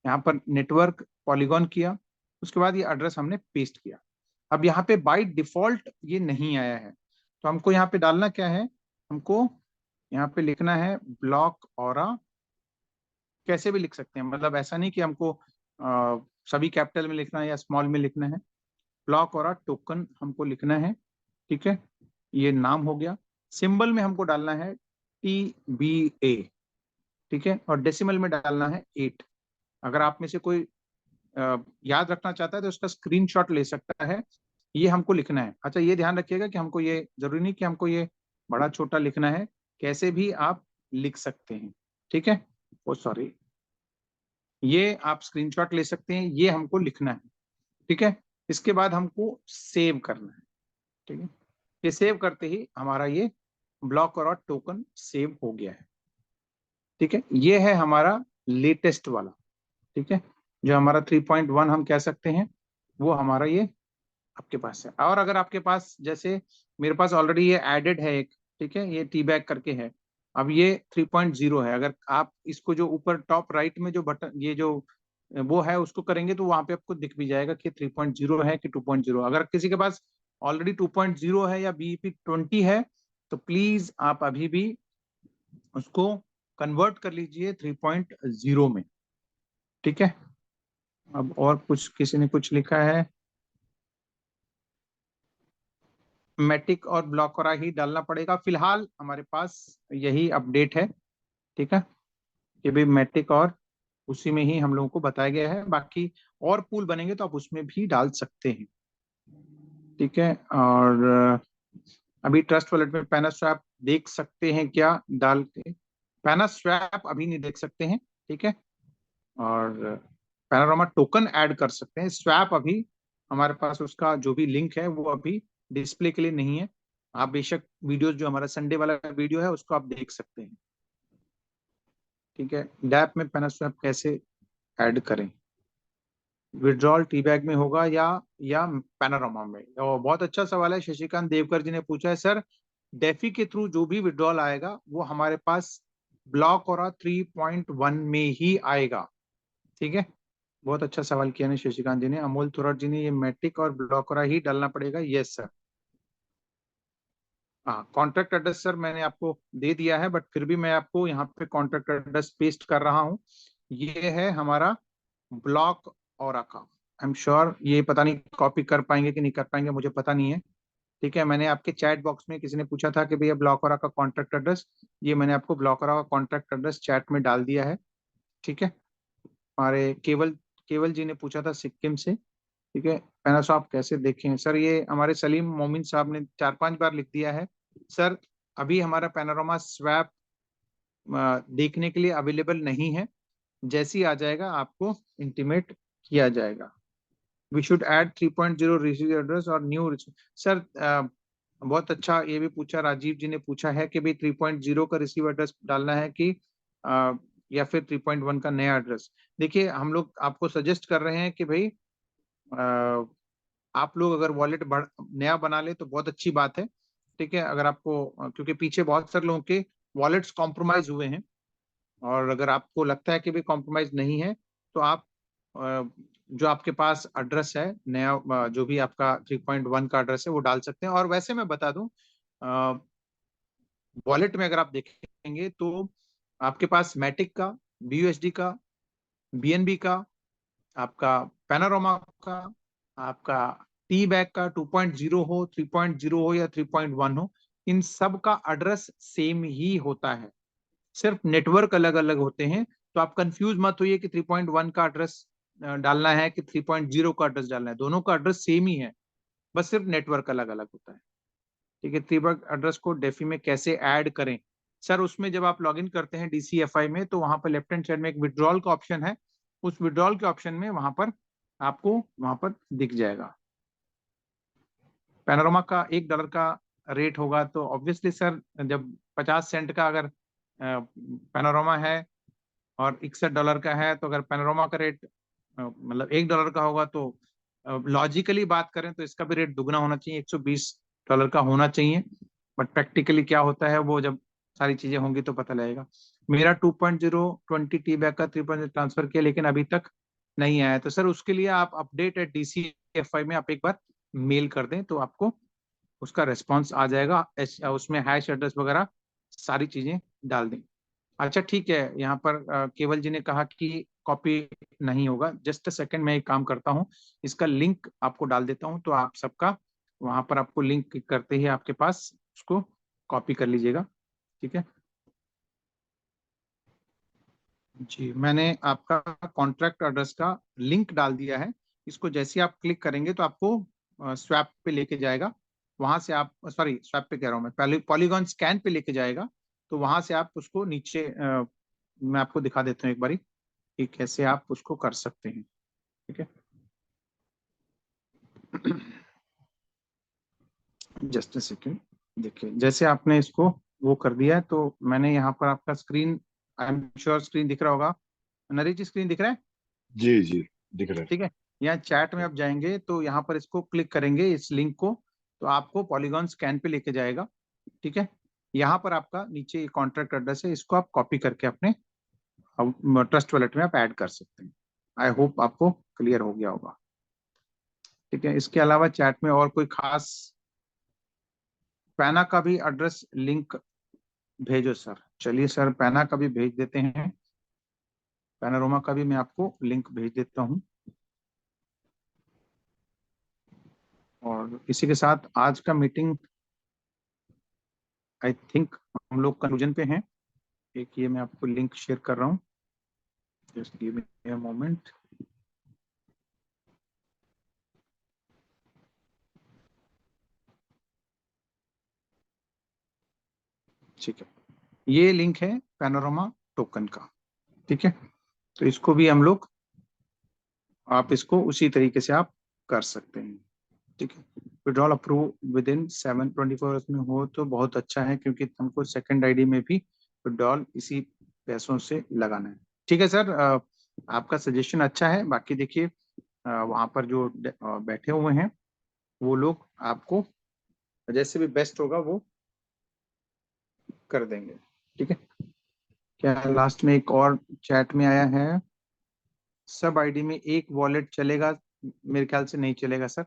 यहाँ पर नेटवर्क पॉलीगॉन किया, उसके बाद ये एड्रेस हमने पेस्ट किया। अब यहाँ पे बाय डिफॉल्ट ये नहीं आया है, तो हमको यहाँ पे डालना क्या है, हमको यहाँ पे लिखना है ब्लॉक ऑरा, कैसे भी लिख सकते हैं, मतलब ऐसा नहीं कि हमको सभी कैपिटल में लिखना है या स्मॉल में लिखना है। ब्लॉक ऑरा टोकन हमको लिखना है, ठीक है, ये नाम हो गया। सिंबल में हमको डालना है TBA, ठीक है, और डेसिमल में डालना है 8। अगर आप में से कोई याद रखना चाहता है तो उसका स्क्रीनशॉट ले सकता है, ये हमको लिखना है। अच्छा, ये ध्यान रखिएगा कि हमको ये जरूरी नहीं कि हमको ये बड़ा छोटा लिखना है, कैसे भी आप लिख सकते हैं, ठीक है। ओ सॉरी, ये आप स्क्रीनशॉट ले सकते हैं, ये हमको लिखना है, ठीक है। इसके बाद हमको सेव करना है, ठीक है। ये सेव करते ही हमारा ये ब्लॉक और टोकन सेव हो गया है, ठीक है। ये है हमारा लेटेस्ट वाला, ठीक है, जो हमारा 3.1 हम कह सकते हैं, वो हमारा ये आपके पास है। और अगर आपके पास, जैसे मेरे पास ऑलरेडी ये एडेड है एक, ठीक है, ये टी बैग करके है, अब ये 3.0 है। अगर आप इसको जो ऊपर टॉप राइट में जो बटन, ये जो वो है उसको करेंगे तो वहां पे आपको दिख भी जाएगा कि 3.0 है कि 2.0। अगर किसी के पास ऑलरेडी 2.0 है या BEP20 है तो प्लीज आप अभी भी उसको कन्वर्ट कर लीजिए 3.0 में, ठीक है। अब और कुछ किसी ने कुछ लिखा है, मैटिक और ब्लॉकरा ही डालना पड़ेगा, फिलहाल हमारे पास यही अपडेट है, ठीक है, कि भाई मैटिक और उसी में ही हम लोगों को बताया गया है। बाकी और पूल बनेंगे तो आप उसमें भी डाल सकते हैं, ठीक है। और अभी ट्रस्ट वॉलेट में पैना स्वैप देख सकते हैं क्या डाल के, पैना स्वैप अभी नहीं देख सकते हैं, ठीक है। और पैनोरामा टोकन ऐड कर सकते हैं, स्वैप अभी हमारे पास उसका जो भी लिंक है वो अभी डिस्प्ले के लिए नहीं है। आप बेशक वीडियोस, जो हमारा संडे वाला वीडियो है उसको आप देख सकते हैं, ठीक है। डैप में पैना स्वैप कैसे ऐड करें, विड्रॉल टी बैग में होगा या पैनोरामा में? और बहुत अच्छा सवाल है, शशिकांत देवकर जी ने पूछा है, सर डेफी के थ्रू जो भी विड्रॉल आएगा वो हमारे पास ब्लॉक और 3.1 में ही आएगा, ठीक है। बहुत अच्छा सवाल किया ने शशिकांत जी ने। अमोल थोराट जी ने ये मैट्रिक और ब्लॉकरा ही डालना पड़ेगा, यस सर। हाँ, कॉन्ट्रैक्ट एड्रेस सर मैंने आपको दे दिया है, बट फिर भी मैं आपको यहाँ पे कॉन्ट्रैक्ट एड्रेस पेस्ट कर रहा हूँ। ये है हमारा ब्लॉक और का, आई एम श्योर ये पता नहीं कॉपी कर पाएंगे कि नहीं कर पाएंगे, मुझे पता नहीं है, ठीक है। मैंने आपके चैट बॉक्स में किसी ने पूछा था कि भैया ब्लॉक और का कॉन्ट्रैक्ट एड्रेस, ये मैंने आपको ब्लॉक और का कॉन्ट्रैक्ट एड्रेस चैट में डाल दिया है, ठीक है। हमारे केवल केवल जी ने पूछा था सिक्किम से, ठीक है। पैना स्वैप कैसे देखें सर, ये हमारे सलीम मोमिन साहब ने 4-5 बार लिख दिया है सर। अभी हमारा पैनोरामा स्वैप देखने के लिए अवेलेबल नहीं है, जैसे ही आ जाएगा आपको इंटीमेट किया जाएगा। We should add 3.0 receive address और न्यू सर। बहुत अच्छा ये भी पूछा, राजीव जी ने पूछा है कि भाई 3.0 का रिसीव एड्रेस डालना है कि या फिर 3.1 का नया एड्रेस। देखिए, हम लोग आपको सजेस्ट कर रहे हैं कि भाई आप लोग अगर वॉलेट नया बना ले तो बहुत अच्छी बात है, ठीक है। अगर आपको क्योंकि पीछे बहुत सारे लोगों के वॉलेट्स कॉम्प्रोमाइज हुए हैं, और अगर आपको लगता है कि भी कॉम्प्रोमाइज नहीं है तो आप जो आपके पास एड्रेस है नया, जो भी आपका 3.1 का एड्रेस है वो डाल सकते हैं। और वैसे मैं बता दूं, वॉलेट में अगर आप देखेंगे तो आपके पास मैटिक का, BUSD का, BNB का, आपका पैनोरामा का, आपका टी बैग का 2.0 हो, 3.0 हो या 3.1 हो, इन सब का एड्रेस सेम ही होता है, सिर्फ नेटवर्क अलग अलग होते हैं। तो आप कंफ्यूज मत होइए कि 3.1 का एड्रेस डालना है कि 3.0 का एड्रेस डालना है, दोनों का एड्रेस सेम ही है, बस सिर्फ नेटवर्क अलग अलग होता है, ठीक है। 3 एड्रेस को डेफी में कैसे ऐड करें सर, उसमें जब आप लॉगिन करते हैं DCFI में तो वहां पर लेफ्ट हैंड साइड में एक विड्रॉल का ऑप्शन है, उस विड्रॉल के ऑप्शन में वहां पर आपको वहां पर दिख जाएगा। पैनोरामा का $1 का रेट होगा तो ऑब्वियसली सर, जब 50 सेंट का अगर पैनोरामा है और $61 का है, तो अगर पैनोरामा का रेट मतलब $1 का होगा तो लॉजिकली बात करें तो इसका भी रेट दुगना होना चाहिए, $120 का होना चाहिए। बट प्रैक्टिकली क्या होता है, वो जब सारी चीजें होंगी तो पता लगेगा। मेरा 2.0 20 टी बैग का 3.0 ट्रांसफर किया, लेकिन अभी तक नहीं आया। तो सर उसके लिए आप update@DCFI में आप एक बार मेल कर दें तो आपको उसका रेस्पॉन्स आ जाएगा। उसमें हैश एड्रेस वगैरह सारी चीजें डाल दें। अच्छा ठीक है, यहाँ पर केवल जी ने कहा कि कॉपी नहीं होगा। जस्ट अ सेकंड, मैं एक काम करता हूँ, इसका लिंक आपको डाल देता हूँ, तो आप सबका वहां पर आपको लिंक क्लिक करते ही आपके पास उसको कॉपी कर लीजिएगा। ठीक है जी, मैंने आपका कॉन्ट्रैक्ट एड्रेस का लिंक डाल दिया है। इसको जैसे ही आप क्लिक करेंगे तो आपको स्वैप पे लेके जाएगा। वहां से आप, सॉरी स्वैप पे कह रहा हूँ मैं, पहले पॉलीगॉन स्कैन पे लेके जाएगा। तो वहां से आप उसको नीचे मैं आपको दिखा देता हूँ एक बारी कि कैसे आप उसको कर सकते हैं। ठीक है जस्ट अ सेकेंड। देखिए जैसे आपने इसको वो कर दिया है, तो मैंने यहाँ पर आपका screen, I am sure screen दिख रहा होगा। नरेश जी स्क्रीन दिख रहा है? जी जी, दिख रहा ठीक है, यहाँ चैट में है। आप जाएंगे तो यहाँ पर इसको क्लिक करेंगे इस लिंक को, तो आपको पॉलीगॉन स्कैन पे लेके जाएगा। ठीक है, यहाँ पर आपका नीचे कॉन्ट्रैक्ट एड्रेस है, इसको आप कॉपी करके अपने ट्रस्ट वॉलेट में आप ऐड कर सकते हैं। आई होप आपको क्लियर हो गया होगा। ठीक है, इसके अलावा चैट में और कोई खास, पैना का भी एड्रेस लिंक भेजो सर। चलिए सर, पैना का भी भेज देते हैं। पैनारोमा का भी मैं आपको लिंक भेज देता हूँ। और इसी के साथ आज का मीटिंग आई थिंक हम लोग कंक्लूजन पे हैं। एक ये मैं आपको लिंक शेयर कर रहा हूँ, just give me a moment. ठीक है, ये लिंक है पैनोरामा टोकन का। ठीक है, तो इसको भी हम लोग, आप इसको उसी तरीके से आप कर सकते हैं। ठीक है, विड्रॉल अप्रूव विद इन 724 में हो तो बहुत अच्छा है, क्योंकि हमको सेकंड आईडी में भी विड्रॉल इसी पैसों से लगाना है। ठीक है सर, आपका सजेशन अच्छा है। बाकी देखिए वहां पर जो बैठे हुए हैं वो लोग आपको जैसे भी बेस्ट होगा वो कर देंगे। ठीक है, क्या लास्ट में एक और चैट में आया है, सब आईडी में एक वॉलेट चलेगा? मेरे ख्याल से नहीं चलेगा सर,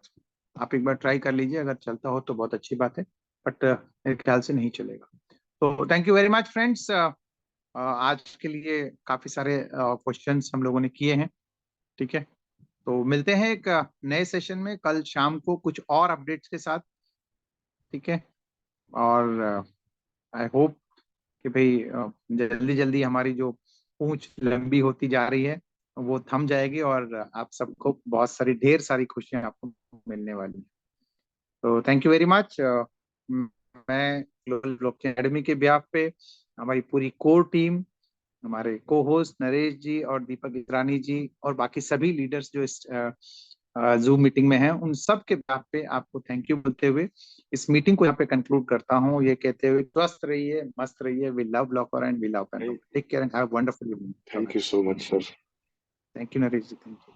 आप एक बार ट्राई कर लीजिए, अगर चलता हो तो बहुत अच्छी बात है, बट मेरे ख्याल से नहीं चलेगा। तो thank you very much friends, आज के लिए काफी सारे क्वेश्चंस हम लोगों ने किए हैं। ठीक है, तो मिलते हैं एक नए सेशन में कल शाम को कुछ और अपडेट्स के साथ। ठीक है, और आई होप कि भाई जल्दी जल्दी हमारी जो पूंछ लंबी होती जा रही है वो थम जाएगी, और आप सबको बहुत सारी, ढेर सारी खुशियां आपको मिलने वाली हैं। तो थैंक यू वेरी मच। मैं ग्लोबल ब्लॉकचेन एकेडमी के बिहाफ पे, हमारी पूरी कोर टीम, हमारे को होस्ट नरेश जी और दीपक इतरानी जी और बाकी सभी लीडर्स जो इस जूम मीटिंग में हैं, उन सब के बिहाफ पे आपको थैंक यू बोलते हुए इस मीटिंग को यहाँ पे कंक्लूड करता हूँ, ये कहते हुए स्वस्थ रहिए, मस्त रहिए। We love blocker and we love pain. Take care and have wonderful evening. Thank you so much sir. Thank you Naresh ji, thank you.